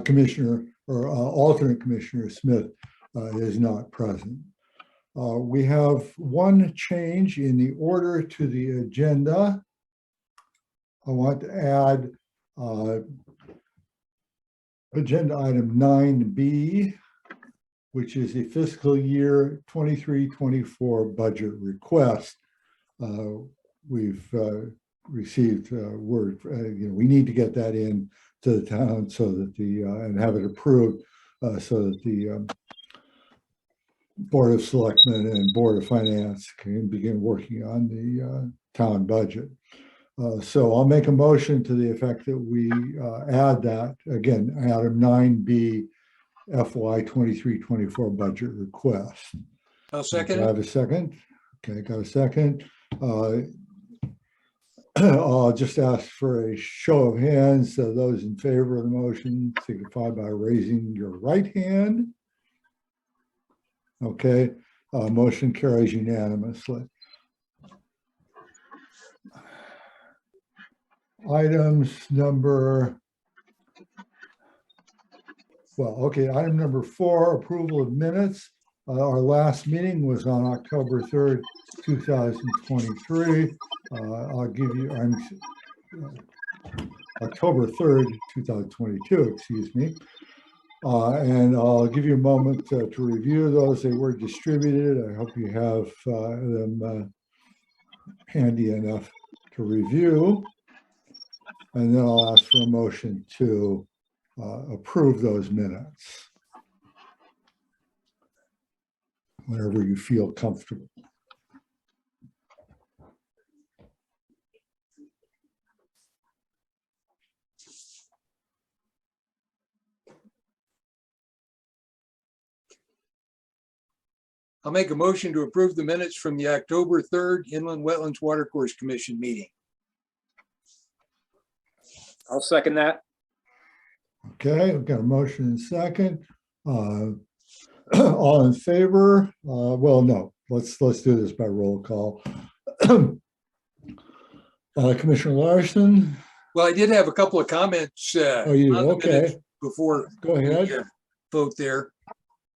Commissioner or alternate Commissioner Smith is not present. We have one change in the order to the agenda. I want to add agenda item 9B, which is a fiscal year 23-24 budget request. We've received word, we need to get that in to the town so that and have it approved so that the Board of Selectmen and Board of Finance can begin working on the town budget. So I'll make a motion to the effect that we add that, again, item 9B, FY 23-24 budget request. I'll second. I have a second. Okay, got a second. I'll just ask for a show of hands. So those in favor of the motion signify by raising your right hand. Okay, motion carries unanimously. Items number, item number 4, approval of minutes. Our last meeting was on October 3rd, 2023. I'll give you, October 3rd, 2022, excuse me. And I'll give you a moment to review those. They were distributed. I hope you have them handy enough to review. And then I'll ask for a motion to approve those minutes whenever you feel comfortable. I'll make a motion to approve the minutes from the October 3rd Inland Wetlands Watercourse Commission meeting. I'll second that. Okay, I've got a motion and second. All in favor? Well, no, let's do this by roll call. Commissioner Larson. Well, I did have a couple of comments Oh, you on the okay? minutes before Go ahead. the vote there.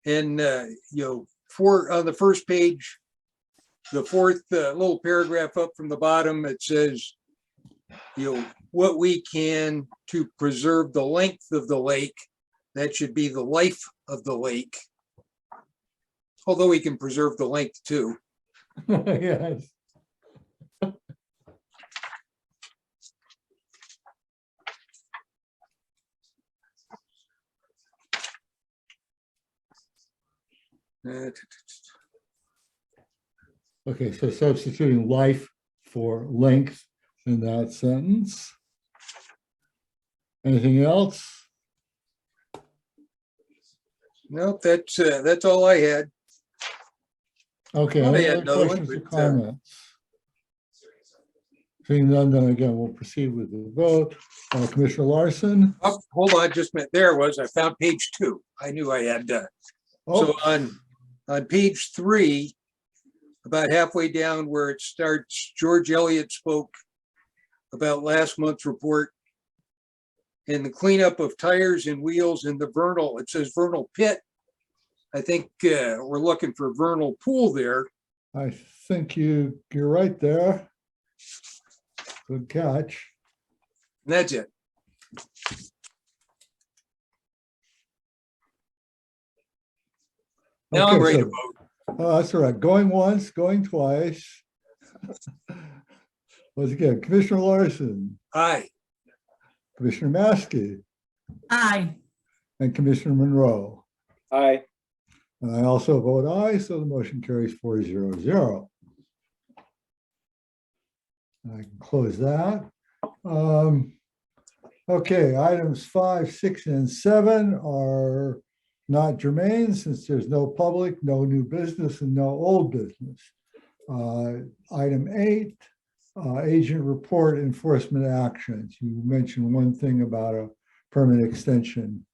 And on the first page, the fourth little paragraph up from the bottom, it says, what we can to preserve the length of the lake. That should be the life of the lake. Although we can preserve the length too. Yes. Okay, so substituting life for length in that sentence. Anything else? Nope, that's all I had. Okay, Well, any I had other another one, questions or but, comments? Seeing none, then again, we'll proceed with the vote. Commissioner Larson? Oh, hold on just a minute. There it was. I found page 2. I knew I had done. So on page 3, about halfway down where it starts, George Elliott spoke about last month's report and the cleanup of tires and wheels in the vernal. It says vernal pit. I think we're looking for vernal pool there. I think you're right there. Good catch. And that's it. Now I'm ready to vote. Oh, that's all right. Going once, going twice. Once again, Commissioner Larson. Aye. Commissioner Maskey. Aye. And Commissioner Monroe. Aye. And I also vote aye, so the motion carries 4-0-0. I can close that. Okay, items 5, 6, and 7 are not germane since there's no public, no new business, and no old business. Item 8, agent report enforcement actions. You mentioned one thing about a permit extension.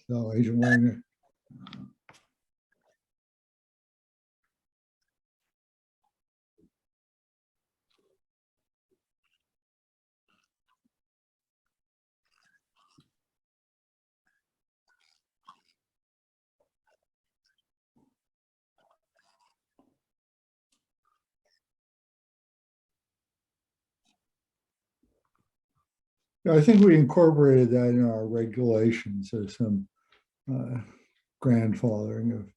So, Agent Wagner. I think we incorporated that in our regulations as some grandfathering of,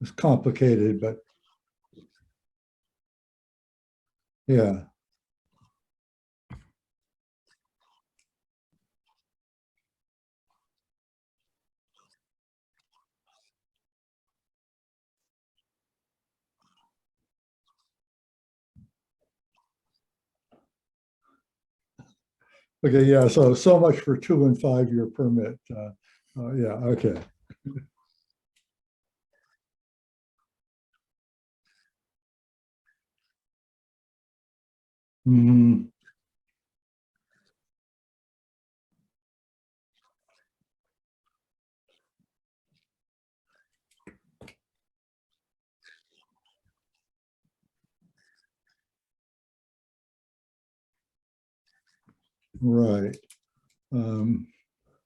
it's complicated, but yeah. Okay, yeah, so much for 2 and 5 year permit. Yeah, okay. Mhm. Right. Um,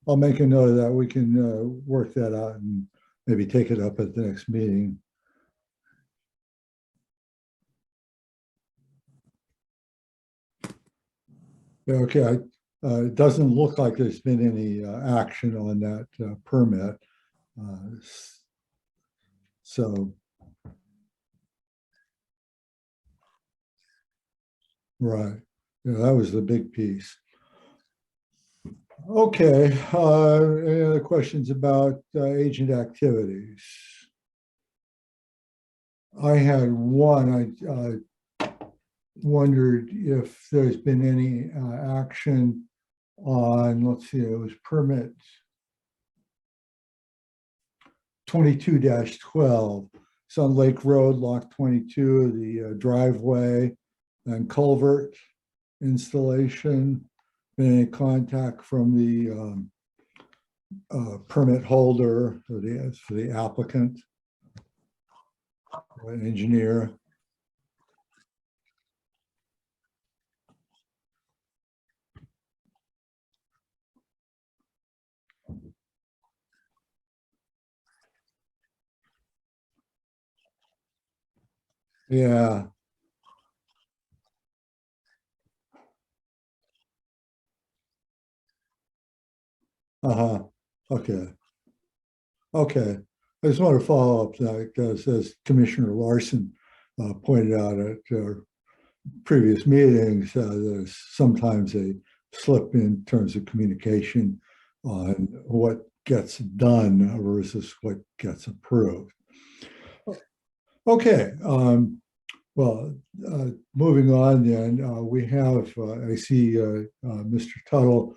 I'll make a note of that. We can work that out and maybe take it up at the next meeting. Yeah, okay, it doesn't look like there's been any action on that permit. Uh, So, right, yeah, that was the big piece. Okay, any other questions about agent activities? I had one. I wondered if there's been any action on, let's see, it was permit 22-12. It's on Lake Road, Lock 22, the driveway and culvert installation. Been any contact from the permit holder for the applicant, or an engineer? Yeah. Uh-huh. Okay. Okay. I just want to follow up that because as Commissioner Larson pointed out at previous meetings, there's sometimes a slip in terms of communication on what gets done versus what gets approved. Okay. Well, moving on then, we have, I see Mr. Tuttle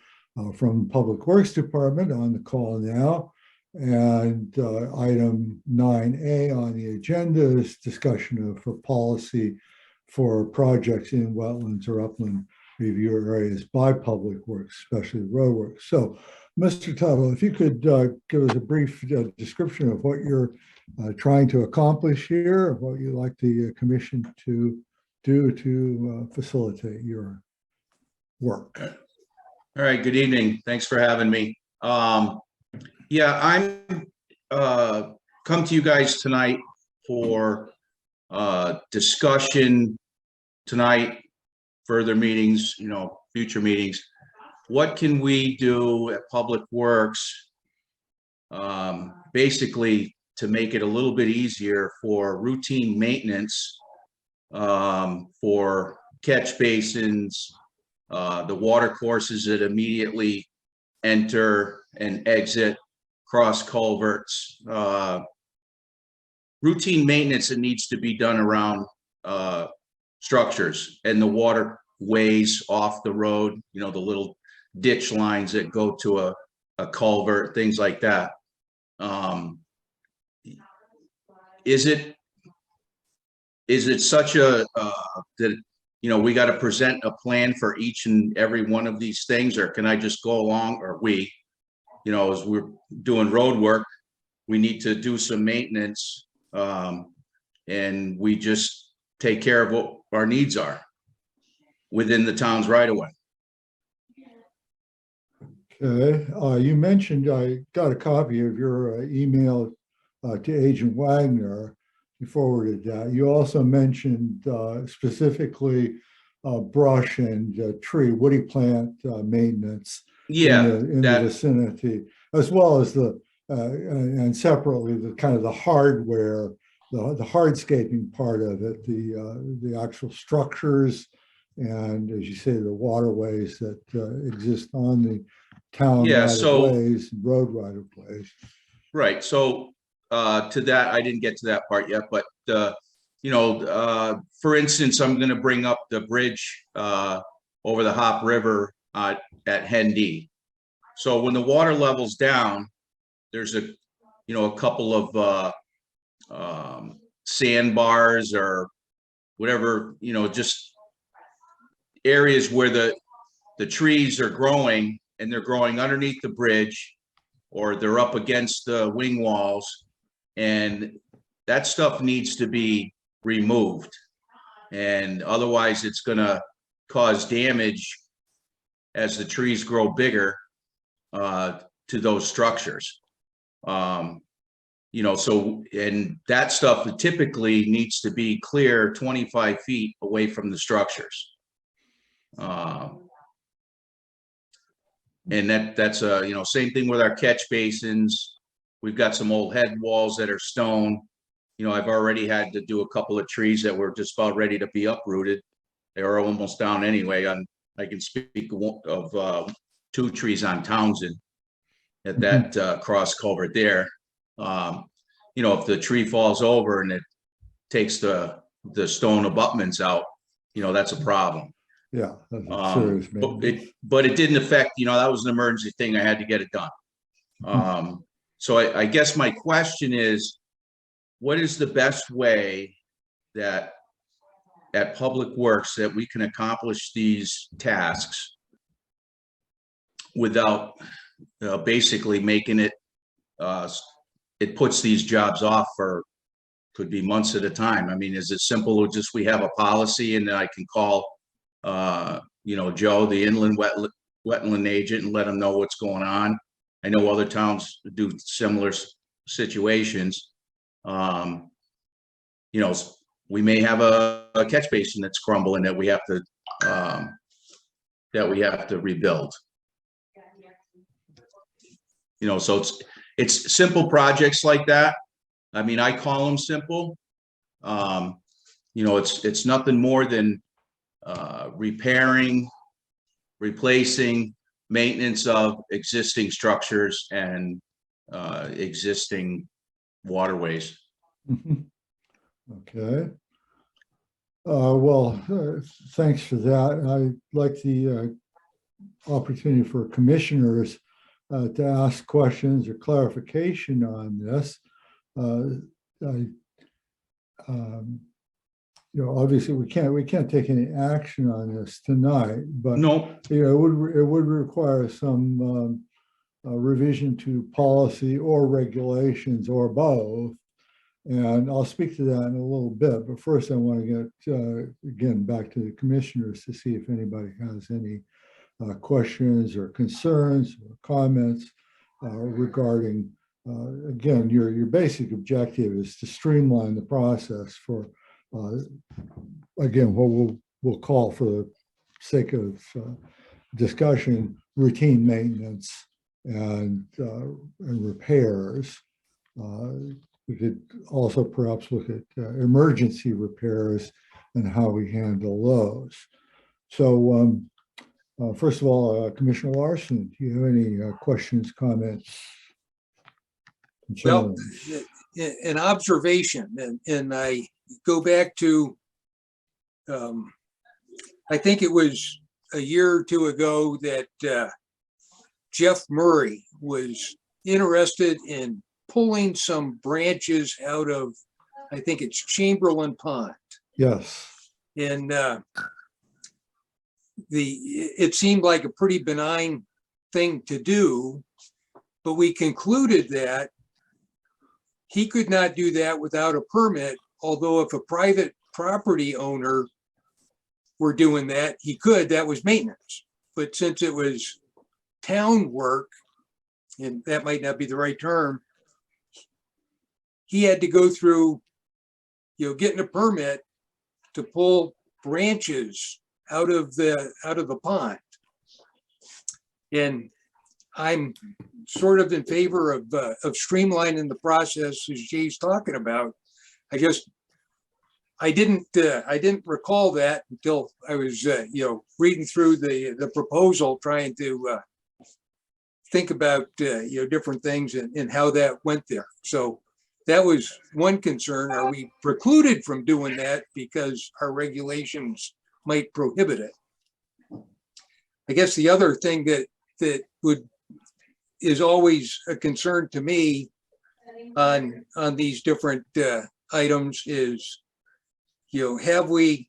from Public Works Department on the call now. And item 9A on the agenda is discussion of a policy for projects in wetlands or upland review areas by Public Works, especially roadworks. So, Mr. Tuttle, if you could give us a brief description of what you're trying to accomplish here, what you'd like the commission to do to facilitate your work. All right, good evening. Thanks for having me. Yeah, I'm come to you guys tonight for discussion tonight, further meetings, future meetings. What can we do at Public Works basically to make it a little bit easier for routine maintenance for catch basins, the water courses that immediately enter and exit, cross culverts, routine maintenance that needs to be done around structures and the waterways off the road, the little ditch lines that go to a culvert, things like that. Is it such a that we got to present a plan for each and every one of these things, or can I just go along, or as we're doing road work, we need to do some maintenance, and we just take care of what our needs are within the town's right of way. Okay, you mentioned, I got a copy of your email to Agent Wagner. You forwarded that. You also mentioned specifically brush and tree, woody plant maintenance Yeah, in the that, vicinity, as well as and separately, the kind of the hardware, the hardscaping part of it, the actual structures, and as you say, the waterways that exist on the town yeah, right of so, ways, road right of ways. right, so, to that, I didn't get to that part yet, but, for instance, I'm gonna bring up the bridge, over the Hop River, at Hendy. So when the water level's down, there's a couple of, sandbars or whatever, just areas where the trees are growing, and they're growing underneath the bridge, or they're up against the wing walls, and that stuff needs to be removed. And otherwise it's gonna cause damage as the trees grow bigger to those structures. So, and that stuff typically needs to be clear 25 feet away from the structures. And that's same thing with our catch basins. We've got some old head walls that are stone. I've already had to do a couple of trees that were just about ready to be uprooted. They were almost down anyway. I can speak of 2 trees on Townsend at that cross culvert there. If the tree falls over and it takes the stone abutments out, that's a problem. Yeah, that's a serious maintenance. But it didn't affect, that was an emergency thing. I had to get it done. So I guess my question is, what is the best way that at Public Works that we can accomplish these tasks without basically making it, it puts these jobs off for, could be months at a time. I mean, is it simple or just we have a policy and then I can call, Joe, the inland wetland agent, and let him know what's going on? I know other towns do similar situations. We may have a catch basin that's crumbling that we have to rebuild. So it's simple projects like that. I mean, I call them simple. It's nothing more than repairing, replacing, maintenance of existing structures and existing waterways. Okay. Thanks for that. I like the opportunity for commissioners to ask questions or clarification on this. Obviously we can't take any action on this tonight, but No, it would require some revision to policy or regulations or both. And I'll speak to that in a little bit, but first I want to get again back to the commissioners to see if anybody has any questions or concerns or comments regarding again, your basic objective is to streamline the process for again, what we'll call, for the sake of discussion, routine maintenance and repairs. We could also perhaps look at emergency repairs and how we handle those. So first of all, Commissioner Larson, do you have any questions, comments, concerns? Well, an observation, and I go back to, I think it was a year or two ago that Jeff Murray was interested in pulling some branches out of, I think it's Chamberlain Pond. Yes. And it seemed like a pretty benign thing to do, but we concluded that he could not do that without a permit, although if a private property owner were doing that, he could. That was maintenance. But since it was town work, and that might not be the right term, he had to go through, getting a permit to pull branches out of the pond. And I'm sort of in favor of streamlining the process as Jay's talking about. I didn't recall that until I was reading through the proposal, trying to think about different things and how that went there. So that was one concern. Are we precluded from doing that because our regulations might prohibit it? I guess the other thing that is always a concern to me on these different items is, have we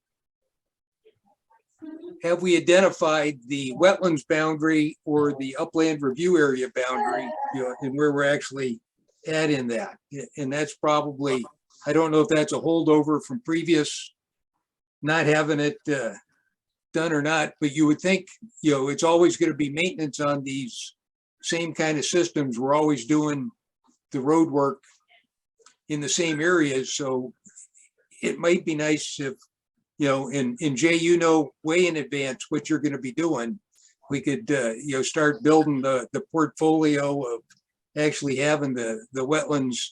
identified the wetlands boundary or the upland review area boundary, and where we're actually at in that? And that's probably, I don't know if that's a holdover from previous not having it done or not, but you would think, it's always going to be maintenance on these same kind of systems. We're always doing the road work in the same areas. So it might be nice if, and Jay, way in advance what you're going to be doing. We could, start building the portfolio of actually having the wetlands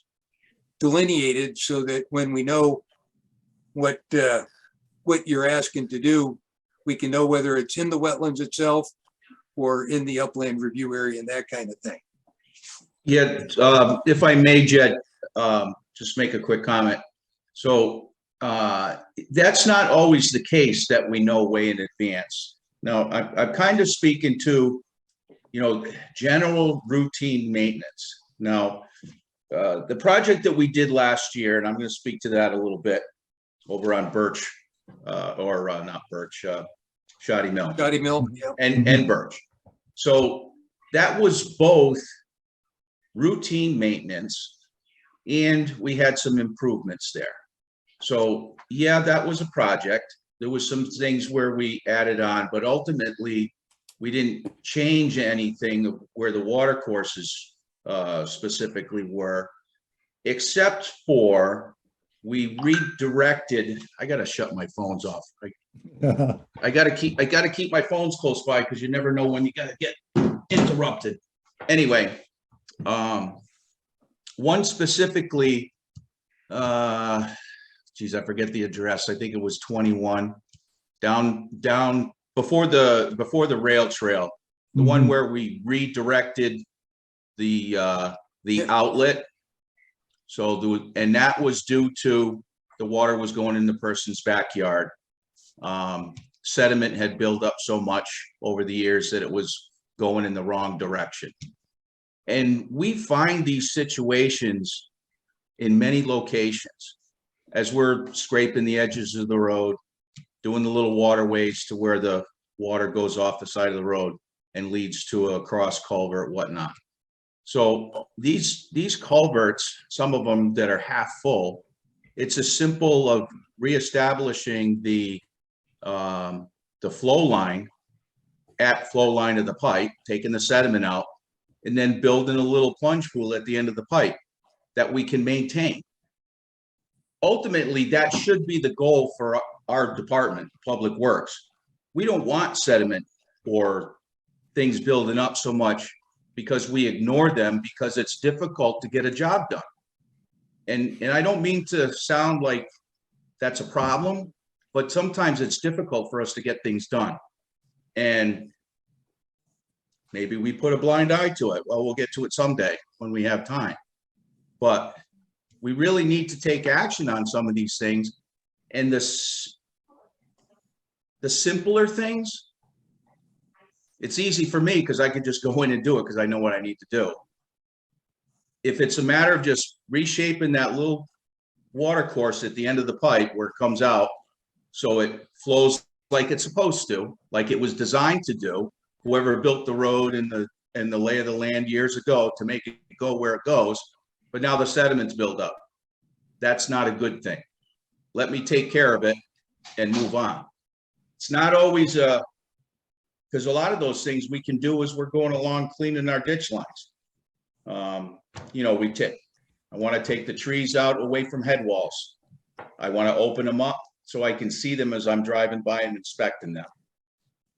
delineated so that when we know what you're asking to do, we can know whether it's in the wetlands itself or in the upland review area and that kind of thing. Yeah, if I may, Jed, just make a quick comment. So that's not always the case that we know way in advance. Now, I'm kind of speaking to, general routine maintenance. Now, the project that we did last year, and I'm going to speak to that a little bit over on Birch, not Birch, Shoddy Mill. Shoddy Mill, yeah. And Birch. So that was both routine maintenance and we had some improvements there. So yeah, that was a project. There was some things where we added on, but ultimately we didn't change anything where the water courses specifically were, except for we redirected. I got to shut my phones off. I got to keep my phones close by because you never know when you got to get interrupted. Anyway, one specifically, geez, I forget the address. I think it was 21 down before the rail trail, the one where we redirected the outlet. So and that was due to the water was going in the person's backyard. Sediment had built up so much over the years that it was going in the wrong direction. And we find these situations in many locations as we're scraping the edges of the road, doing the little waterways to where the water goes off the side of the road and leads to a cross culvert, whatnot. So these culverts, some of them that are half full, it's as simple of reestablishing the flow line at flow line of the pipe, taking the sediment out, and then building a little plunge pool at the end of the pipe that we can maintain. Ultimately, that should be the goal for our department, Public Works. We don't want sediment or things building up so much because we ignore them because it's difficult to get a job done. And I don't mean to sound like that's a problem, but sometimes it's difficult for us to get things done. And maybe we put a blind eye to it. Well, we'll get to it someday when we have time. But we really need to take action on some of these things. And the simpler things, it's easy for me because I could just go in and do it because I know what I need to do. If it's a matter of just reshaping that little water course at the end of the pipe where it comes out so it flows like it's supposed to, like it was designed to do, whoever built the road and the lay of the land years ago to make it go where it goes, but now the sediment's built up. That's not a good thing. Let me take care of it and move on. It's not always because a lot of those things we can do as we're going along cleaning our ditch lines. I want to take the trees out away from head walls. I want to open them up so I can see them as I'm driving by and inspecting them.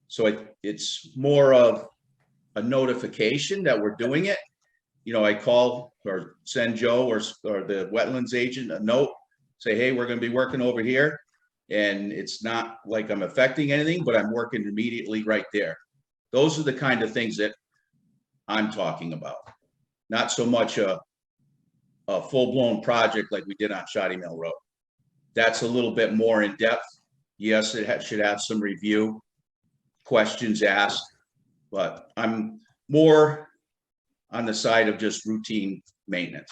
So it's more of a notification that we're doing it. You know, I call or send Joe or the wetlands agent a note, say, hey, we're going to be working over here. And it's not like I'm affecting anything, but I'm working immediately right there. Those are the kind of things that I'm talking about. Not so much a full-blown project like we did on Shoddy Mill Road. That's a little bit more in depth. Yes, it should have some review, questions asked, but I'm more on the side of just routine maintenance.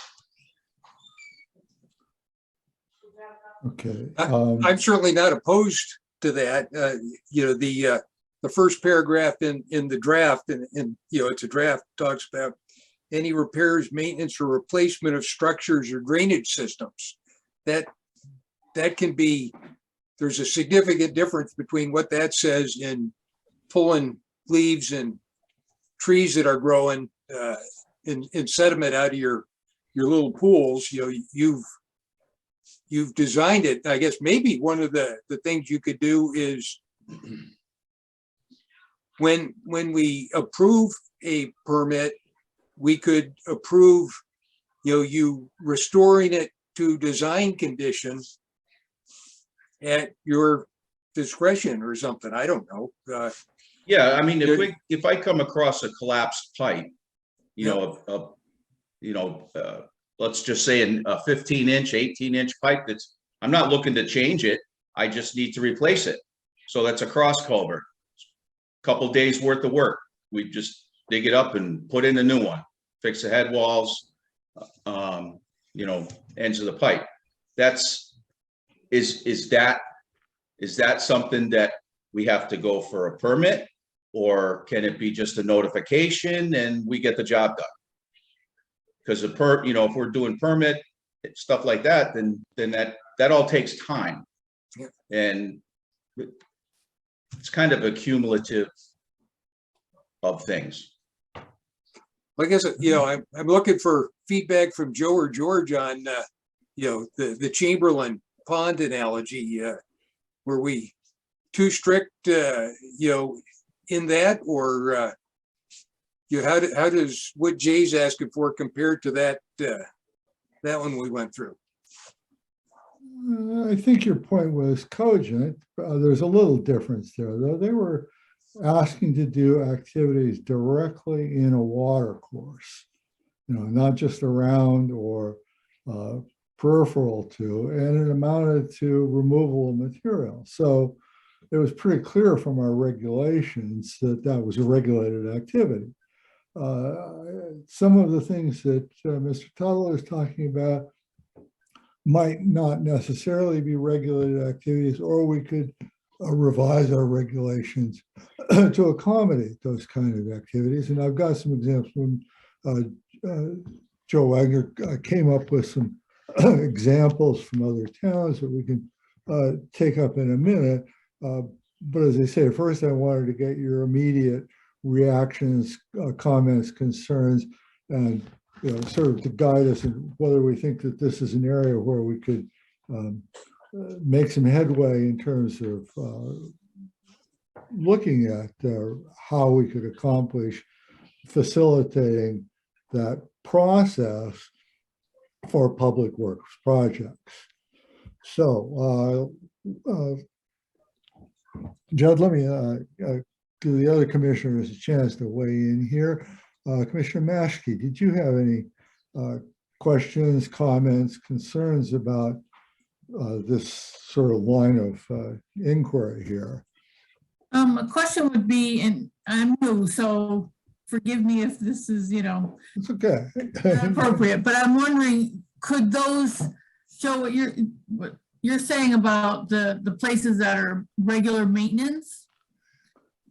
Okay. I'm certainly not opposed to that. You know, the first paragraph in the draft, and you know, it's a draft, talks about any repairs, maintenance, or replacement of structures or drainage systems. That can be, there's a significant difference between what that says in pulling leaves and trees that are growing in sediment out of your little pools. You know, you've designed it. I guess maybe one of the things you could do is when we approve a permit, we could approve, you know, you restoring it to design conditions at your discretion or something. I don't know. Yeah, I mean, if I come across a collapsed pipe, you know, let's just say a 15-inch, 18-inch pipe I'm not looking to change it. I just need to replace it. So that's a cross culvert. Couple days worth of work. We just dig it up and put in a new one, fix the head walls, you know, ends of the pipe. Is that something that we have to go for a permit, or can it be just a notification and we get the job done? Because you know, if we're doing permit stuff like that, then that all takes time. Yeah. And it's kind of a cumulative of things. Like I said, you know, I'm looking for feedback from Joe or George on, you know, the Chamberlain Pond analogy. Were we too strict, you know, in that, or you know, how does what Jay's asking for compared to that one we went through? I think your point was cogent. There's a little difference there, though. They were asking to do activities directly in a water course, you know, not just around or peripheral to, and it amounted to removal of material. So it was pretty clear from our regulations that that was a regulated activity. Some of the things that Mr. Tuttle is talking about might not necessarily be regulated activities, or we could revise our regulations to accommodate those kind of activities. And I've got some examples when Joe Wagner came up with some examples from other towns that we can take up in a minute. But as I say, first I wanted to get your immediate reactions, comments, concerns, and you know, sort of to guide us in whether we think that this is an area where we could make some headway in terms of looking at how we could accomplish facilitating that process for public works projects. So, Judd, let me give the other commissioners a chance to weigh in here. Commissioner Maschke, did you have any questions, comments, concerns about this sort of line of inquiry here? A question would be, and I'm new, so forgive me if this is, you know, it's okay. appropriate, but I'm wondering, could those show what you're saying about the places that are regular maintenance?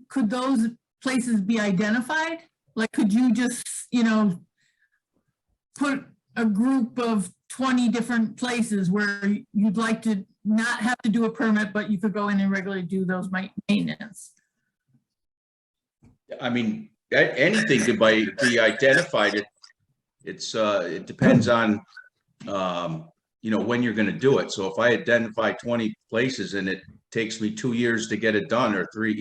Could those places be identified? Like, could you just, you know, put a group of 20 different places where you'd like to not have to do a permit, but you could go in and regularly do those maintenance? I mean, anything could be identified. It depends on, when you're going to do it. So if I identify 20 places and it takes me 2 years to get it done, or 3,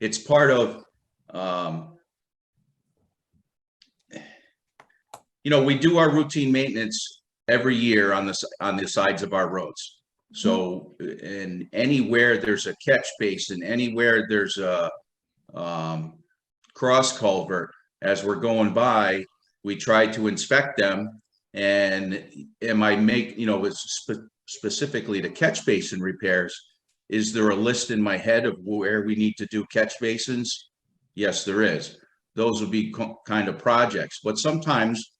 it's part of, we do our routine maintenance every year on the sides of our roads. So, and anywhere there's a catch basin, anywhere there's a cross culvert, as we're going by, we try to inspect them. And specifically the catch basin repairs, is there a list in my head of where we need to do catch basins? Yes, there is. Those would be kind of projects, but sometimes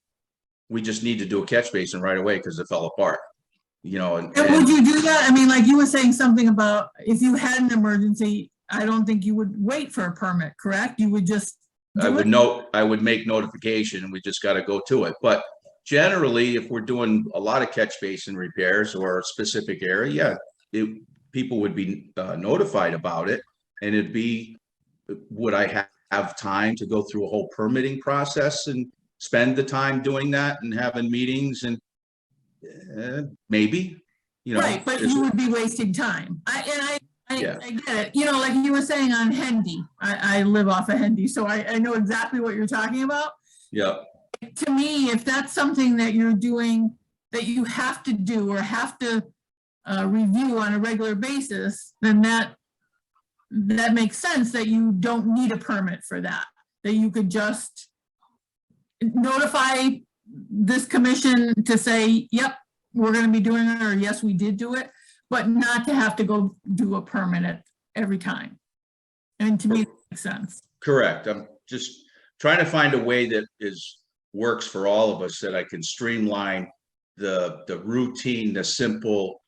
we just need to do a catch basin right away because it fell apart, and would you do that? I mean, like you were saying something about if you had an emergency, I don't think you would wait for a permit, correct? You would just I would make notification and we just got to go to it. But generally, if we're doing a lot of catch basin repairs or a specific area, people would be notified about it. And it'd be, would I have time to go through a whole permitting process and spend the time doing that and having meetings? And maybe, right, but you would be wasting time. I get it. Like you were saying on Hendy, I live off of Hendy, so I know exactly what you're talking about. Yeah. To me, if that's something that you're doing, that you have to do or have to review on a regular basis, then that makes sense that you don't need a permit for that, that you could just notify this commission to say, yep, we're going to be doing it, or yes, we did do it, but not to have to go do a permit every time. And to me, that makes sense. Correct. I'm just trying to find a way that works for all of us, that I can streamline the routine, the simple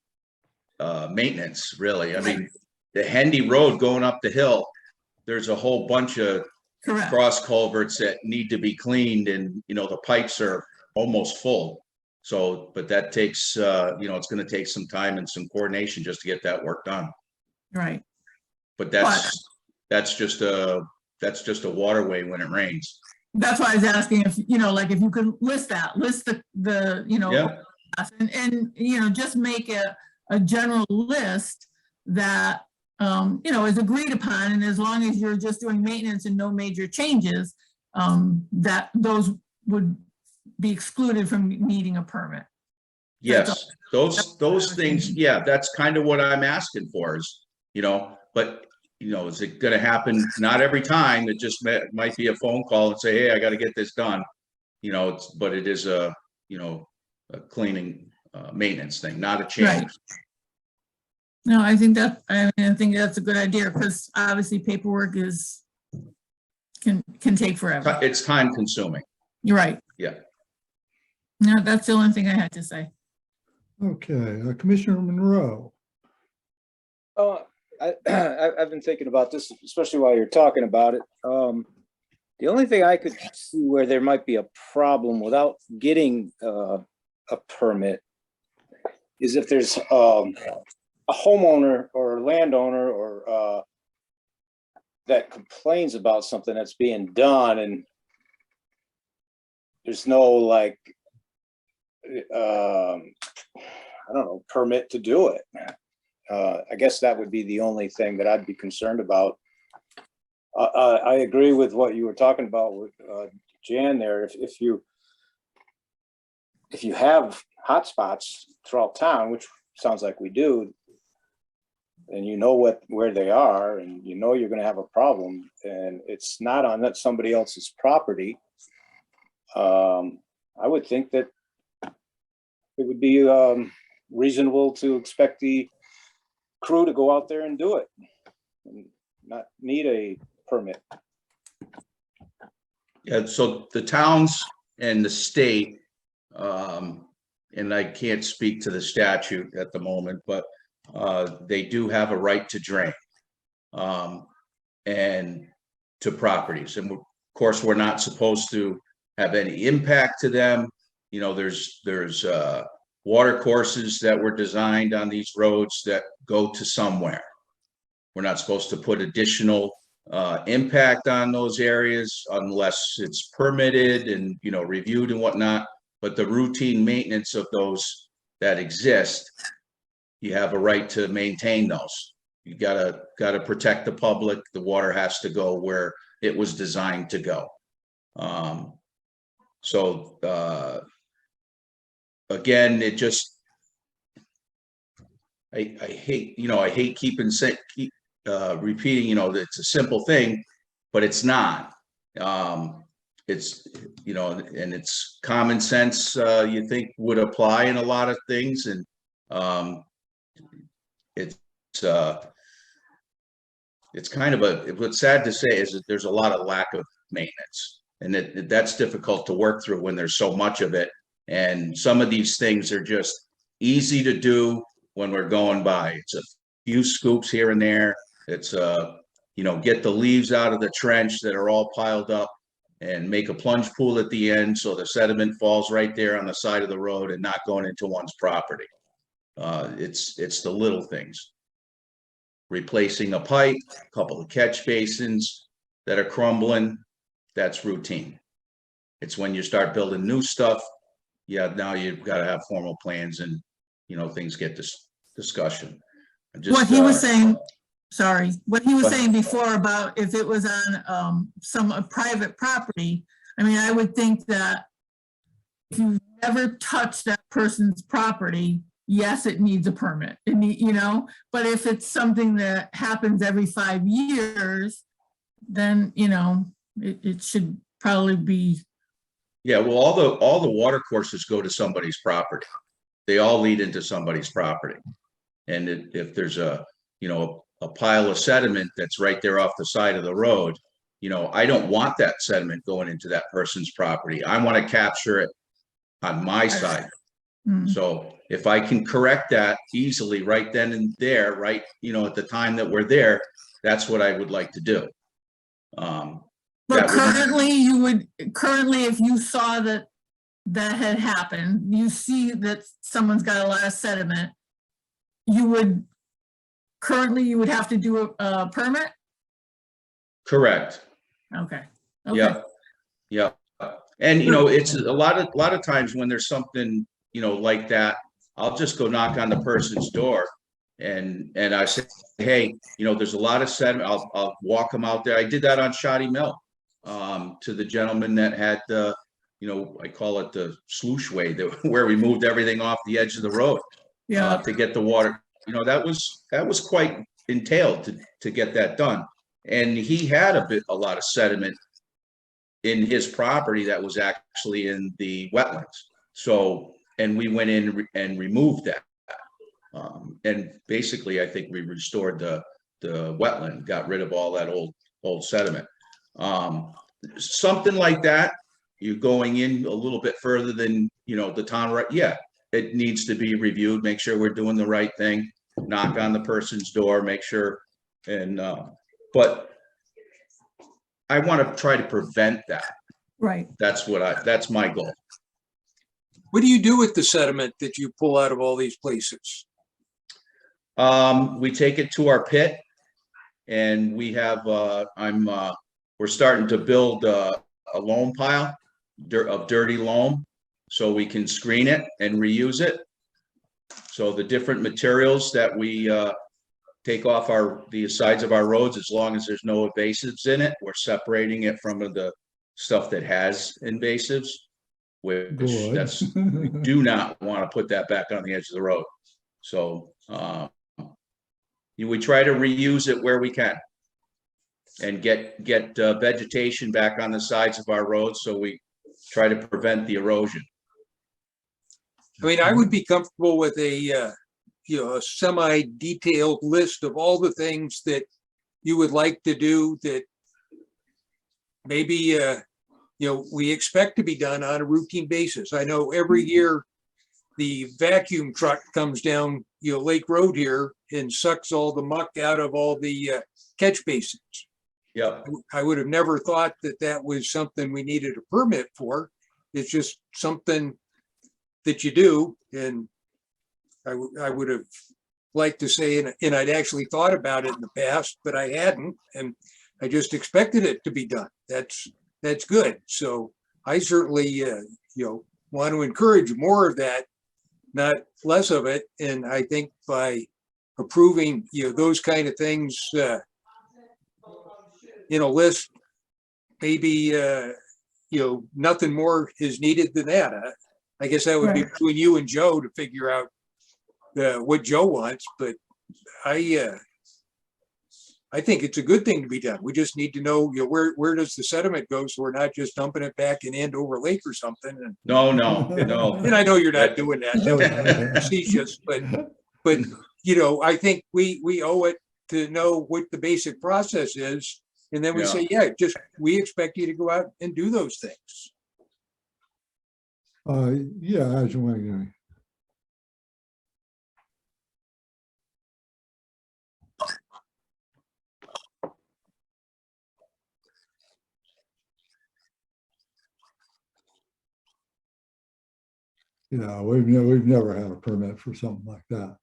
maintenance, really. I mean, the Hendy Road going up the hill, there's a whole bunch of cross culverts that need to be cleaned, and the pipes are almost full. So, but that takes it's going to take some time and some coordination just to get that work done. Right. But that's just a waterway when it rains. That's why I was asking if if you could list the and just make a general list that is agreed upon, and as long as you're just doing maintenance and no major changes, that those would be excluded from needing a permit. Yes, those things. Yeah, that's kind of what I'm asking for is, but is it going to happen? Not every time. It just might be a phone call and say, hey, I got to get this done. But it is a cleaning maintenance thing, not a change. Right. No, I think that's a good idea, because obviously paperwork can take forever. It's time consuming. You're right. Yeah. No, that's the only thing I had to say. Okay, Commissioner Monroe. I've been thinking about this, especially while you're talking about it. The only thing I could see where there might be a problem without getting a permit is if there's a homeowner or a landowner or that complains about something that's being done, and there's no I don't know, permit to do it. I guess that would be the only thing that I'd be concerned about. I agree with what you were talking about with Jan there. If you have hotspots throughout town, which sounds like we do, and where they are, and you're going to have a problem, and it's not on somebody else's property, I would think that it would be reasonable to expect the crew to go out there and do it and not need a permit. Yeah, so the towns and the state, and I can't speak to the statute at the moment, but they do have a right to drain and to properties. And of course, we're not supposed to have any impact to them. There's water courses that were designed on these roads that go to somewhere. We're not supposed to put additional impact on those areas unless it's permitted and reviewed and whatnot. But the routine maintenance of those that exist, you have a right to maintain those. You gotta protect the public. The water has to go where it was designed to go. Again, it just, I hate, I hate keep repeating, that it's a simple thing, but it's not. It's, and it's common sense, you think would apply in a lot of things. And it's kind of what's sad to say is that there's a lot of lack of maintenance, and that's difficult to work through when there's so much of it. And some of these things are just easy to do when we're going by. It's a few scoops here and there. It's get the leaves out of the trench that are all piled up and make a plunge pool at the end so the sediment falls right there on the side of the road and not going into one's property. It's the little things. Replacing a pipe, a couple of catch basins that are crumbling, that's routine. It's when you start building new stuff, now you've got to have formal plans, and things get this discussion. What he was saying, sorry, what he was saying before about if it was on some private property, I mean, I would think that if you never touch that person's property, yes, it needs a permit, but if it's something that happens every 5 years, then, it should probably be. Yeah, well, all the water courses go to somebody's property. They all lead into somebody's property. And if there's a pile of sediment that's right there off the side of the road, I don't want that sediment going into that person's property. I want to capture it on my side. So if I can correct that easily right then and there, right, at the time that we're there, that's what I would like to do. But currently, if you saw that had happened, you see that someone's got a lot of sediment, you would have to do a permit? Correct. Okay. Yeah. And, it's a lot of times when there's something, like that, I'll just go knock on the person's door and I say, hey, there's a lot of sediment. I'll walk them out there. I did that on Shoddy Mill, to the gentleman that had the, I call it the sluice way, where we moved everything off the edge of the road, to get the water. That was quite entailed to get that done. And he had a lot of sediment in his property that was actually in the wetlands. So, and we went in and removed that. And basically, I think we restored the wetland, got rid of all that old sediment. Something like that, you're going in a little bit further than, the town, right? Yeah, it needs to be reviewed, make sure we're doing the right thing, knock on the person's door, make sure. And, but I want to try to prevent that. Right. That's my goal. What do you do with the sediment that you pull out of all these places? We take it to our pit, and we have, we're starting to build a loam pile of dirty loam so we can screen it and reuse it. So the different materials that we take off the sides of our roads, as long as there's no invasives in it, we're separating it from the stuff that has invasives, which we do not want to put that back on the edge of the road. So we try to reuse it where we can and get vegetation back on the sides of our roads, so we try to prevent the erosion. I mean, I would be comfortable with a semi-detailed list of all the things that you would like to do that maybe we expect to be done on a routine basis. I know every year the vacuum truck comes down Lake Road here and sucks all the muck out of all the catch basins. Yeah, I would have never thought that was something we needed a permit for. It's just something that you do, and I would have liked to say, and I'd actually thought about it in the past, but I hadn't, and I just expected it to be done. That's good. So I certainly want to encourage more of that not less of it. And I think by approving, those kind of things in a list, maybe, nothing more is needed than that. I guess that would be Right. between you and Joe to figure out what Joe wants, but I think it's a good thing to be done. We just need to know, where does the sediment go? So we're not just dumping it back in Andover Lake or something. No, no. And I know you're not doing that. That was facetious, but I think we owe it to know what the basic process is. And then we say, we expect you to go out and do those things. Yeah, as you want. Yeah, we've never had a permit for something like that.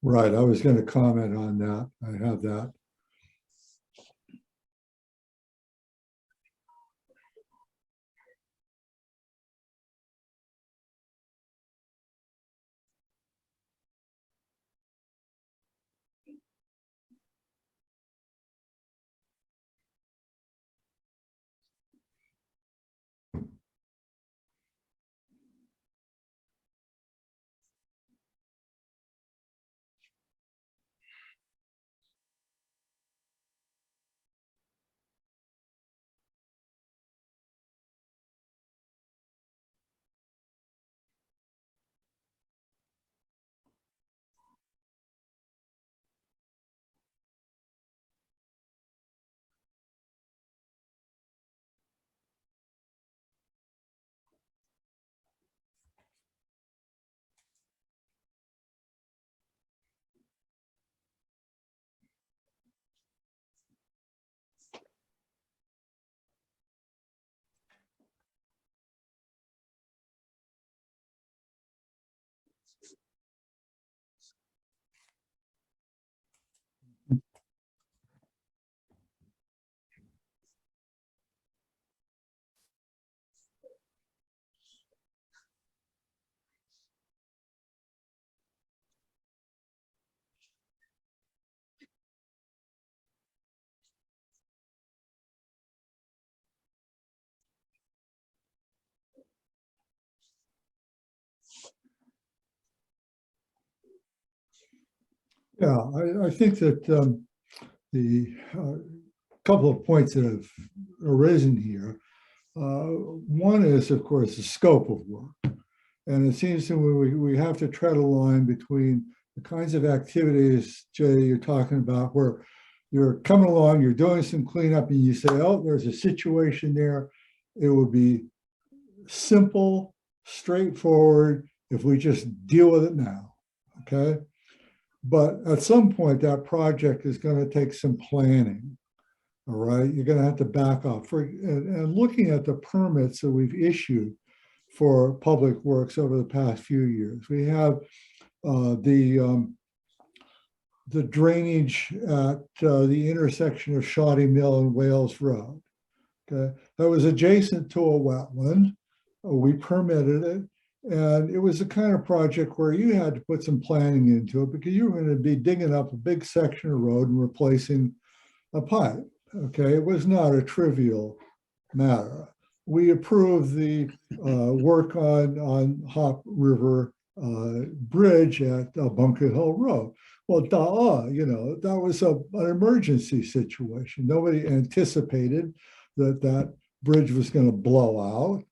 Right, I was going to comment on that. I have that. Yeah, I think that the couple of points that have arisen here. One is, of course, the scope of work. And it seems to me we have to tread a line between the kinds of activities, Jay, you're talking about, where you're coming along, you're doing some cleanup, and you say, oh, there's a situation there. It would be simple, straightforward, if we just deal with it now, okay? But at some point, that project is going to take some planning, all right? You're going to have to back off. And looking at the permits that we've issued for public works over the past few years, we have the drainage at the intersection of Shoddy Mill and Wales Road. Okay, that was adjacent to a wetland. We permitted it. And it was the kind of project where you had to put some planning into it because you were going to be digging up a big section of road and replacing a pipe. Okay, it was not a trivial matter. We approved the work on Hop River Bridge at Bunker Hill Road. Well, that was an emergency situation. Nobody anticipated that bridge was going to blow out,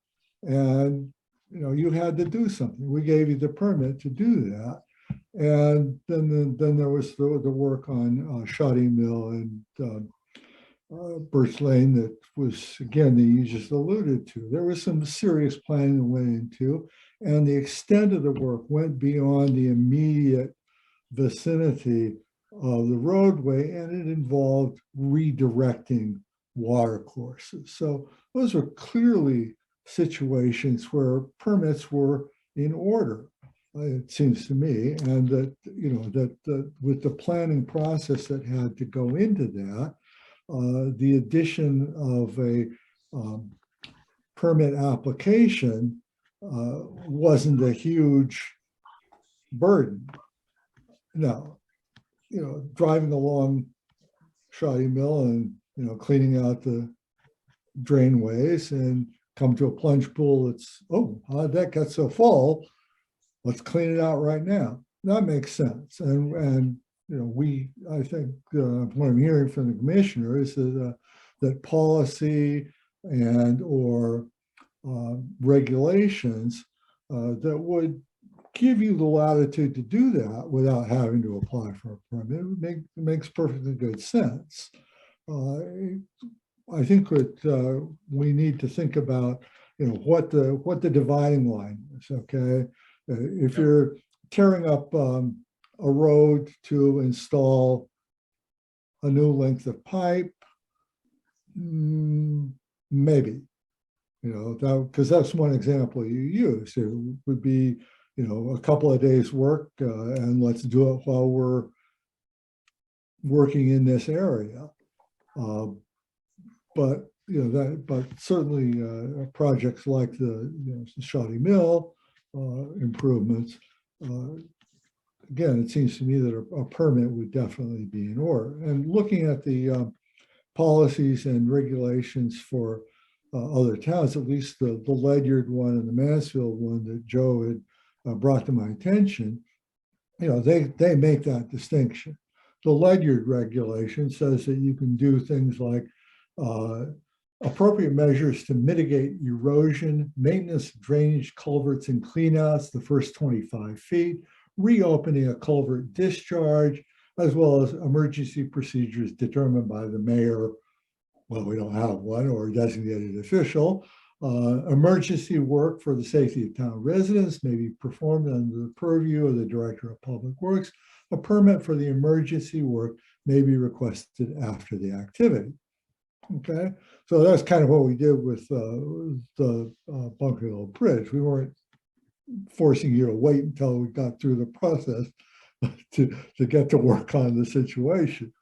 and you had to do something. We gave you the permit to do that. And then there was the work on Shoddy Mill and Birch Lane that was, again, that you just alluded to. There was some serious planning that went into, and the extent of the work went beyond the immediate vicinity of the roadway, and it involved redirecting water courses. So those are clearly situations where permits were in order, it seems to me, and that, with the planning process that had to go into that, the addition of a permit application wasn't a huge burden. No, driving along Shoddy Mill and, cleaning out the drainways and come to a plunge pool that's, oh, how'd that get so full? Let's clean it out right now. That makes sense. And I think what I'm hearing from the commissioner is that policy and or regulations that would give you the latitude to do that without having to apply for a permit. It makes perfectly good sense. I think that we need to think about, what the dividing line is. Okay, if you're tearing up a road to install a new length of pipe, maybe, because that's one example you use. It would be, a couple of days work, and let's do it while we're working in this area. But certainly projects like the Shoddy Mill improvements. Again, it seems to me that a permit would definitely be in order. And looking at the policies and regulations for other towns, at least the Ledyard one and the Mansfield one that Joe had brought to my attention, they make that distinction. The Ledyard regulation says that you can do things like appropriate measures to mitigate erosion, maintenance, drainage, culverts, and cleanouts the first 25 feet, reopening a culvert discharge, as well as emergency procedures determined by the mayor. Well, we don't have one, or a designated official. Emergency work for the safety of town residents may be performed under the purview of the Director of Public Works. A permit for the emergency work may be requested after the activity. Okay, so that's kind of what we did with the Bunker Hill Bridge. We weren't forcing you to wait until we got through the process to get to work on the situation.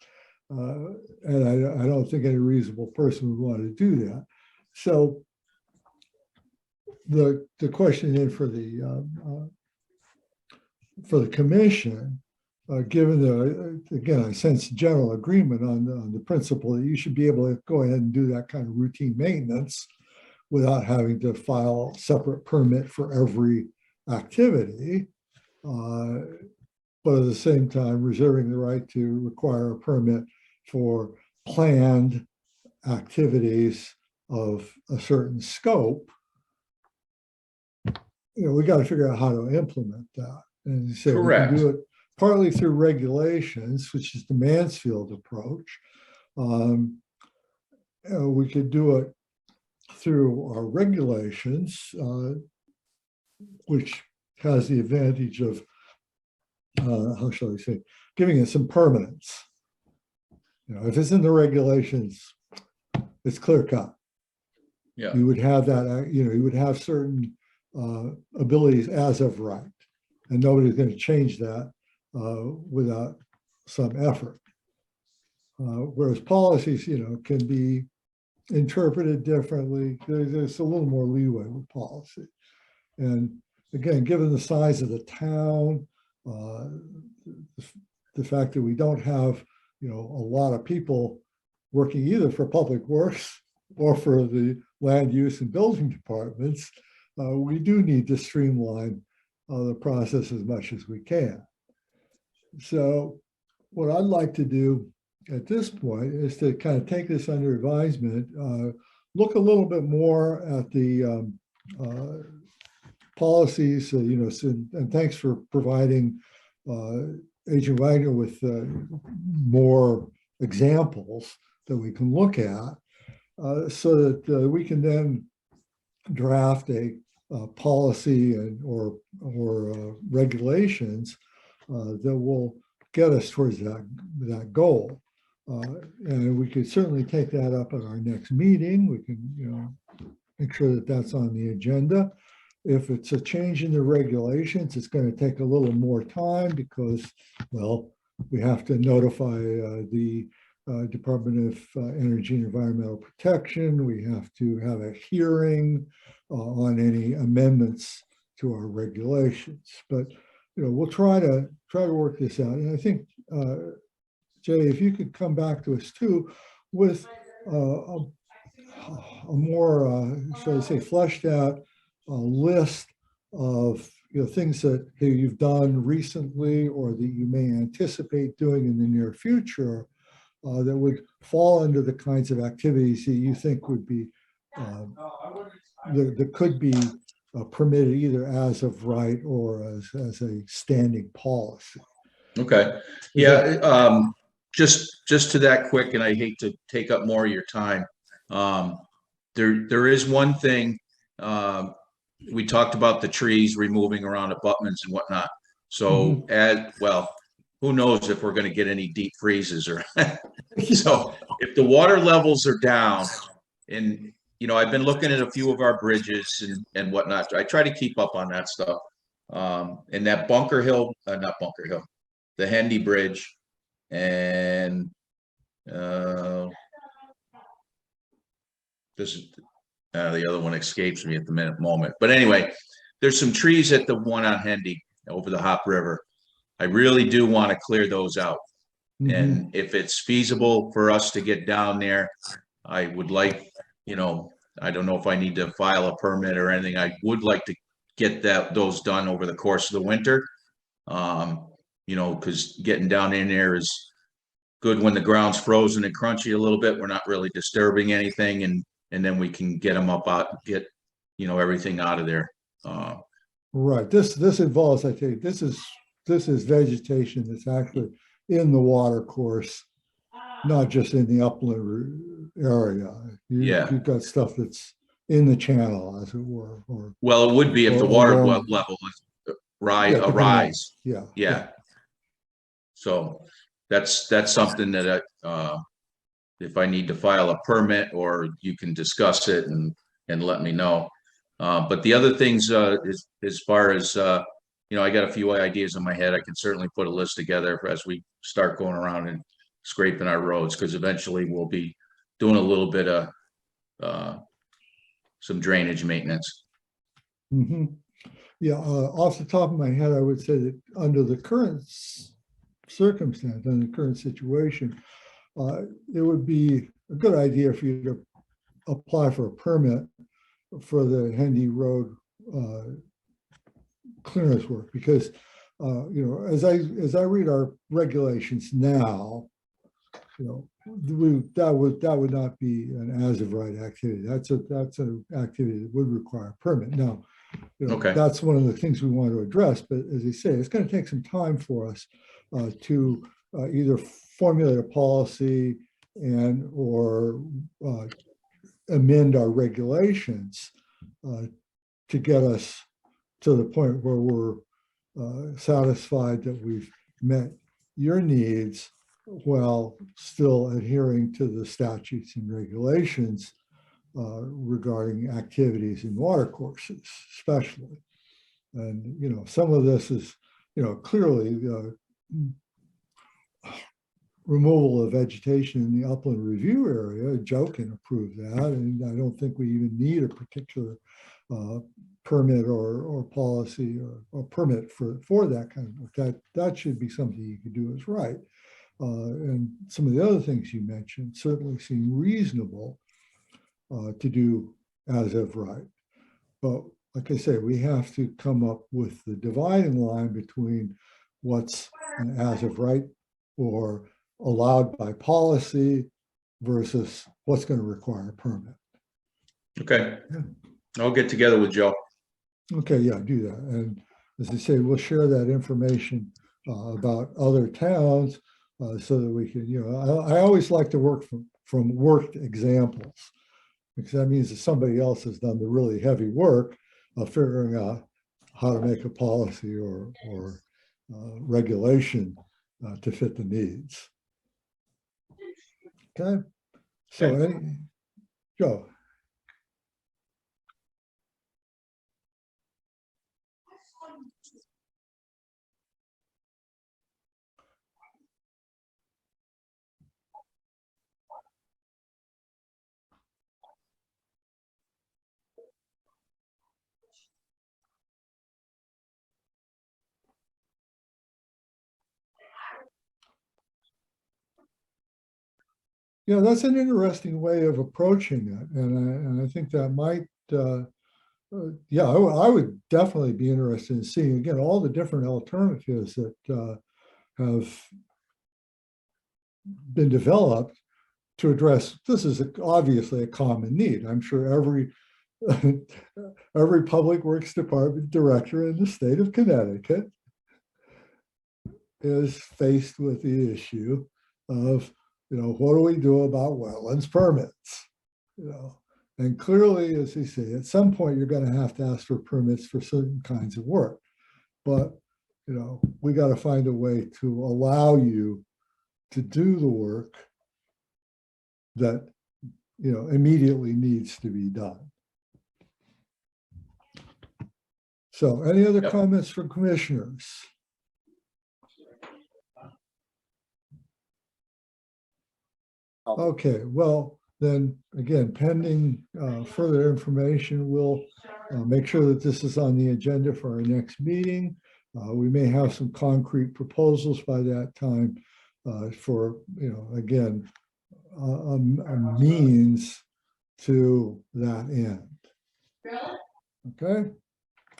And I don't think any reasonable person would want to do that. So the question then for the commission, given again, I sense general agreement on the principle that you should be able to go ahead and do that kind of routine maintenance without having to file a separate permit for every activity, but at the same time reserving the right to require a permit for planned activities of a certain scope. We got to figure out how to implement that. And so we can do it partly through regulations, which is the Mansfield approach. We could do it through our regulations, which has the advantage of, how shall I say, giving it some permanence. If it's in the regulations, it's clear cut. Yeah. You would have that, you would have certain abilities as of right, and nobody's going to change that without some effort. Whereas policies, can be interpreted differently. There's a little more leeway with policy. And again, given the size of the town, the fact that we don't have, a lot of people working either for public works or for the land use and building departments, we do need to streamline the process as much as we can. So what I'd like to do at this point is to kind of take this under advisement, look a little bit more at the policies, and thanks for providing Agent Wagner with more examples that we can look at, so that we can then draft a policy or regulations that will get us towards that goal. And we could certainly take that up at our next meeting. We can, make sure that that's on the agenda. If it's a change in the regulations, it's going to take a little more time because, well, we have to notify the Department of Energy and Environmental Protection. We have to have a hearing on any amendments to our regulations. But we'll try to work this out. And I think, Jay, if you could come back to us too with a more, shall I say, fleshed out list of things that you've done recently or that you may anticipate doing in the near future that would fall under the kinds of activities that you think would be that could be permitted either as of right or as a standing policy. Okay. Yeah. Just to that quick, and I hate to take up more of your time. There is one thing. We talked about the trees removing around abutments and whatnot. So as well, who knows if we're going to get any deep freezes or so if the water levels are down, and I've been looking at a few of our bridges and whatnot. I try to keep up on that stuff. And that Bunker Hill, not Bunker Hill, the Hendy Bridge, and this is the other one escapes me at the moment. But anyway, there's some trees at the one on Hendy over the Hop River. I really do want to clear those out. And if it's feasible for us to get down there, I would like, I don't know if I need to file a permit or anything. I would like to get those done over the course of the winter. Because getting down in there is good when the ground's frozen and crunchy a little bit. We're not really disturbing anything, and then we can get them up out, get everything out of there. Right. This involves, I think, this is vegetation that's actually in the water course, not just in the upland area. You've got stuff that's in the channel, as it were. Well, it would be if the water level rise. Yeah. So that's something that if I need to file a permit, or you can discuss it and let me know. But the other things, as far as I got a few ideas in my head. I can certainly put a list together as we start going around and scraping our roads, because eventually we'll be doing a little bit of some drainage maintenance. Yeah, off the top of my head, I would say that under the current circumstance, under the current situation, it would be a good idea for you to apply for a permit for the Hendy Road clearance work, because as I read our regulations now, that would not be an as of right activity. That's an activity that would require a permit. Now, that's one of the things we want to address. But as I say, it's going to take some time for us to either formulate a policy or amend our regulations to get us to the point where we're satisfied that we've met your needs while still adhering to the statutes and regulations regarding activities in water courses, especially. And, some of this is, clearly removal of vegetation in the upland review area. Joe can approve that. And I don't think we even need a particular permit or policy or permit for that kind of work. That should be something you could do as right. And some of the other things you mentioned certainly seem reasonable to do as of right. But like I say, we have to come up with the dividing line between what's an as of right or allowed by policy versus what's going to require a permit. Okay. Yeah. I'll get together with Joe. Okay, yeah, do that. And as I say, we'll share that information about other towns so that we can, I always like to work from worked examples, because that means that somebody else has done the really heavy work of figuring out how to make a policy or regulation to fit the needs. Okay, so Joe. Yeah, that's an interesting way of approaching it, and I think that might, yeah, I would definitely be interested in seeing again all the different alternatives that have been developed to address. This is obviously a common need. I'm sure every every public works department director in the state of Connecticut is faced with the issue of, what do we do about wetlands permits? And clearly, as they say, at some point you're going to have to ask for permits for certain kinds of work. But, we got to find a way to allow you to do the work that, immediately needs to be done. So any other comments from commissioners? Okay, well, then again, pending further information, we'll make sure that this is on the agenda for our next meeting. We may have some concrete proposals by that time for, again, a means to that end. Okay.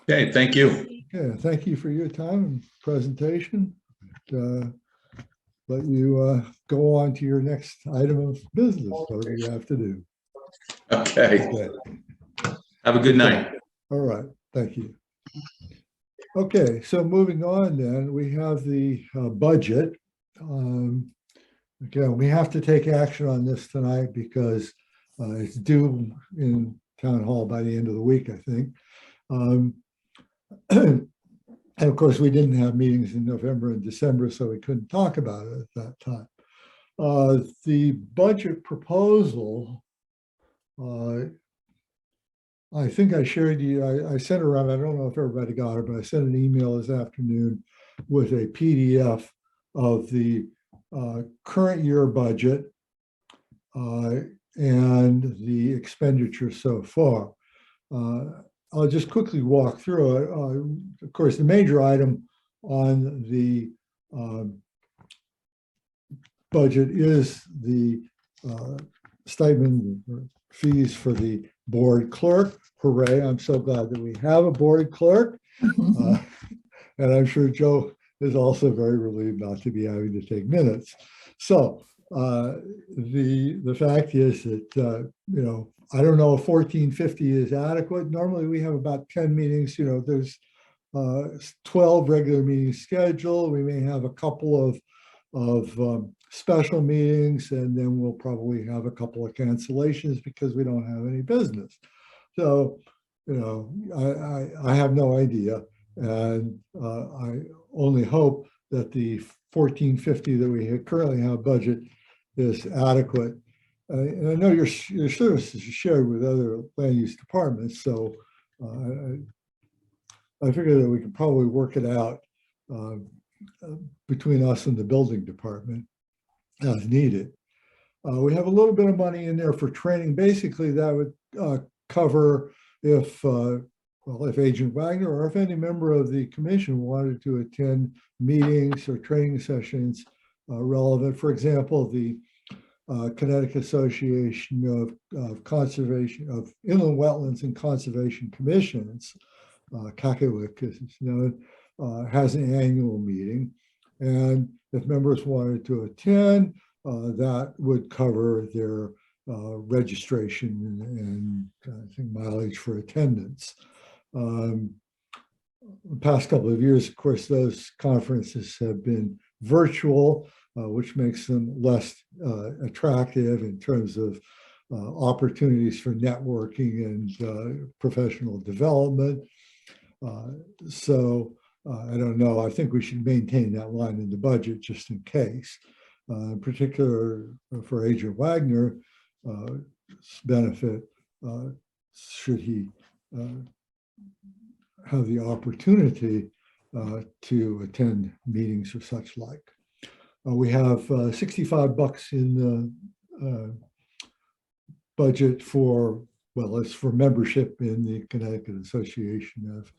Okay, thank you. Okay, thank you for your time and presentation. Let you go on to your next item of business, whatever you have to do. Okay. Have a good night. All right, thank you. Okay, so moving on then, we have the budget. Again, we have to take action on this tonight because it's due in town hall by the end of the week, I think. And of course, we didn't have meetings in November and December, so we couldn't talk about it at that time. The budget proposal, I think I shared you, I sent around, I don't know if everybody got it, but I sent an email this afternoon with a PDF of the current year budget and the expenditure so far. I'll just quickly walk through it. Of course, the major item on the budget is the stipend fees for the board clerk. Hooray, I'm so glad that we have a board clerk. And I'm sure Joe is also very relieved not to be having to take minutes. So the fact is that, I don't know if 1450 is adequate. Normally we have about 10 meetings, there's 12 regular meetings scheduled. We may have a couple of special meetings, and then we'll probably have a couple of cancellations because we don't have any business. So, I have no idea. And I only hope that the 1450 that we currently have budget is adequate. And I know your services are shared with other land use departments, so I figure that we can probably work it out between us and the building department as needed. We have a little bit of money in there for training. Basically, that would cover if Agent Wagner or if any member of the commission wanted to attend meetings or training sessions relevant. For example, the Connecticut Association of Conservation of Inland Wetlands and Conservation Commissions, CACAWIC as it's known, has an annual meeting. And if members wanted to attend, that would cover their registration and I think mileage for attendance. The past couple of years, of course, those conferences have been virtual. which makes them less attractive in terms of opportunities for networking and professional development. So I don't know. I think we should maintain that line in the budget just in case. In particular, for Agent Wagner's benefit, should he have the opportunity to attend meetings or such like. We have $65 in the budget for, well, it's for membership in the Connecticut Association of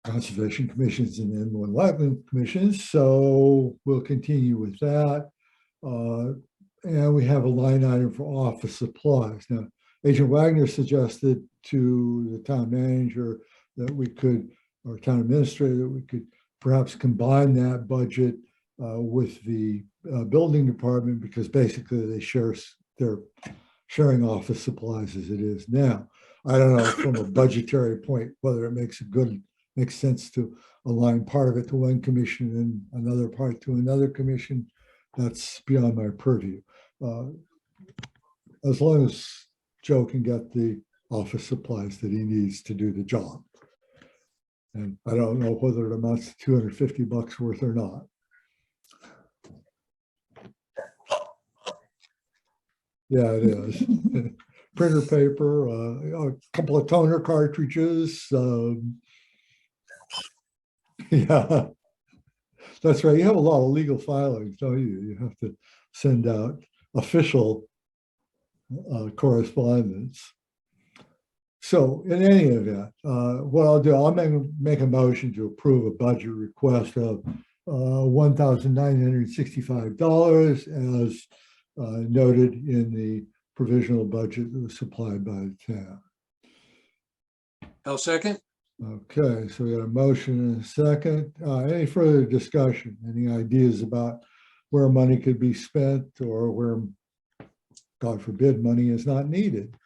Conservation Commissions and Inland Wetland Commissions. So we'll continue with that. And we have a line item for office supplies. Now, Agent Wagner suggested to the town manager that we could, or town administrator, that we could perhaps combine that budget with the building department, because basically they're sharing office supplies as it is now. I don't know from a budgetary point whether it makes sense to align part of it to one commission and another part to another commission. That's beyond my purview. As long as Joe can get the office supplies that he needs to do the job. And I don't know whether it amounts to $250 worth or not. Yeah, it is. Printer paper, a couple of toner cartridges. Yeah, that's right. You have a lot of legal filings, don't you? You have to send out official correspondence. So in any event, what I'll do, I'll make a motion to approve a budget request of $1,965 as noted in the provisional budget that was supplied by the town. I'll second. Okay, so we got a motion and a second. Any further discussion? Any ideas about where money could be spent or where, God forbid, money is not needed?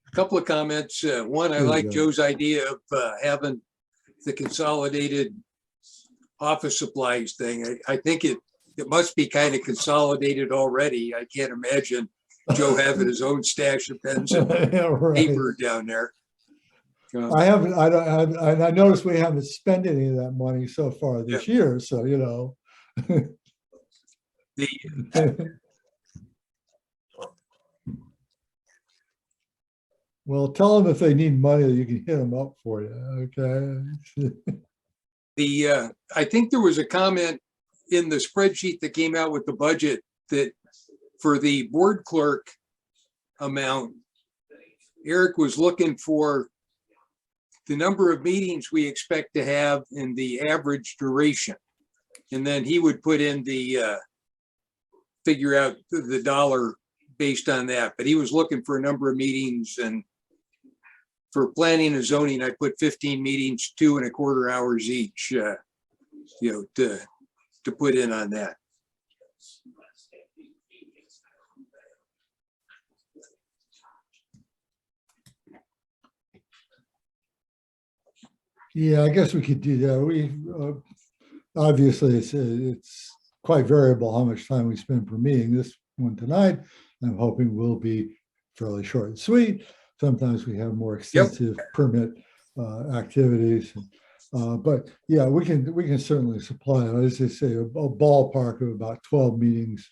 A couple of comments. One, I like Joe's idea of having the consolidated office supplies thing. I think it must be kind of consolidated already. I can't imagine Joe having his own stash of pens and Yeah, right. paper down there. I noticed we haven't spent any of that money so far this year. So, you know. Well, tell them if they need money, you can hit them up for you. Okay. I think there was a comment in the spreadsheet that came out with the budget that for the board clerk amount, Eric was looking for the number of meetings we expect to have in the average duration. And then he would put in the, figure out the dollar based on that. But he was looking for a number of meetings, and for planning and zoning, I put 15 meetings, 2.25 hours each, to put in on that. Yeah, I guess we could do that. We obviously it's quite variable how much time we spend per meeting. This one tonight, I'm hoping will be fairly short and sweet. Sometimes we have more extensive permit activities, but yeah, we can certainly supply, as I say, a ballpark of about 12 meetings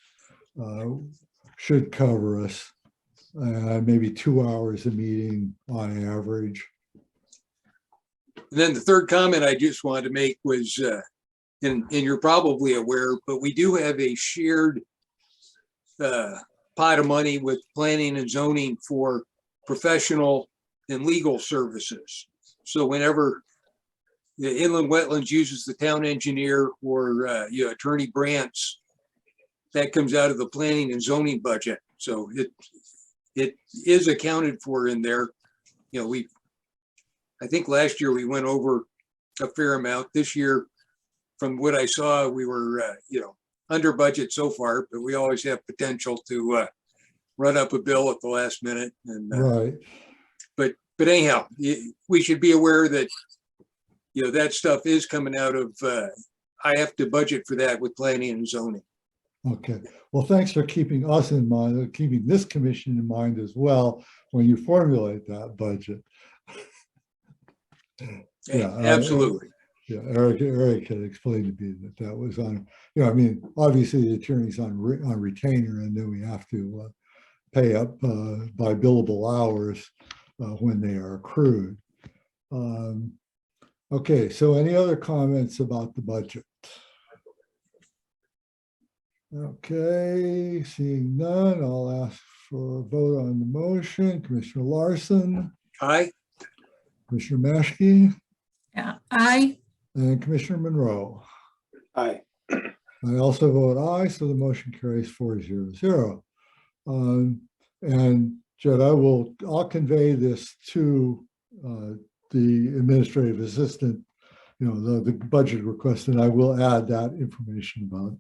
should cover us. Maybe 2 hours a meeting on average. And then the third comment I just wanted to make was, and you're probably aware, but we do have a shared pot of money with planning and zoning for professional and legal services. So whenever the Inland Wetlands uses the town engineer or Attorney Brant's, that comes out of the planning and zoning budget. So it is accounted for in there. I think last year we went over a fair amount. This year, from what I saw, we were, under budget so far, but we always have potential to run up a bill at the last minute. And right. But anyhow, we should be aware that, that stuff is coming out of, I have to budget for that with planning and zoning. Okay, well, thanks for keeping us in mind, keeping this commission in mind as well when you formulate that budget. Yeah, Absolutely. Yeah, Eric had explained to me that that was on, you know, I mean, obviously the attorney's on retainer, and then we have to pay up by billable hours when they are accrued. Okay, so any other comments about the budget? Okay, seeing none, I'll ask for a vote on the motion. Commissioner Larson, Aye. Commissioner Maschke, Yeah, aye. and Commissioner Monroe. Aye. I also vote aye, so the motion carries 4-0-0. And Jed, I'll convey this to the administrative assistant, you know, the budget request, and I will add that information about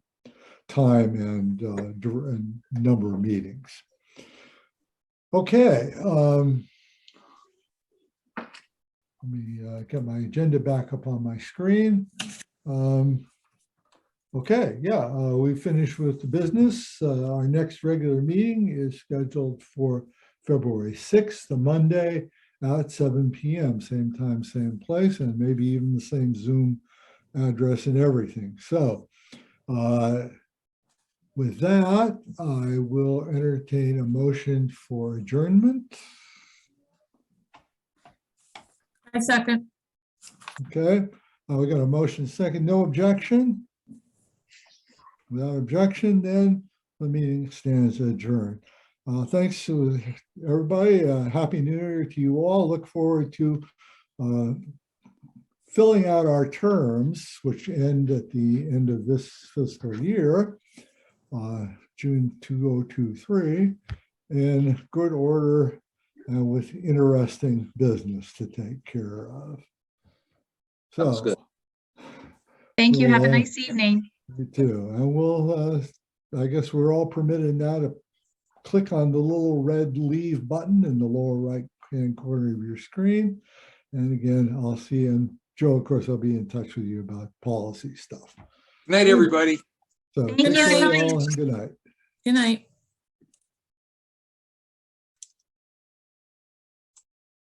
time and number of meetings. Okay. Let me get my agenda back up on my screen. Okay, yeah, we finished with the business. Our next regular meeting is scheduled for February 6th, a Monday at 7 p.m. Same time, same place, and maybe even the same Zoom address and everything. So with that, I will entertain a motion for adjournment. I second. Okay, we got a motion second, no objection. Without objection, then the meeting stands adjourned. Thanks to everybody. Happy New Year to you all. Look forward to filling out our terms, which end at the end of this fiscal year, June 2023, in good order and with interesting business to take care of. Sounds good. Thank you. Have a Well, nice evening. You too. And we'll, I guess we're all permitted now to click on the little red leave button in the lower right-hand corner of your screen. And again, I'll see you. And Joe, of course, I'll be in touch with you about policy stuff. Good night, everybody. So Thank take care, you. y'all, and good night. Good night.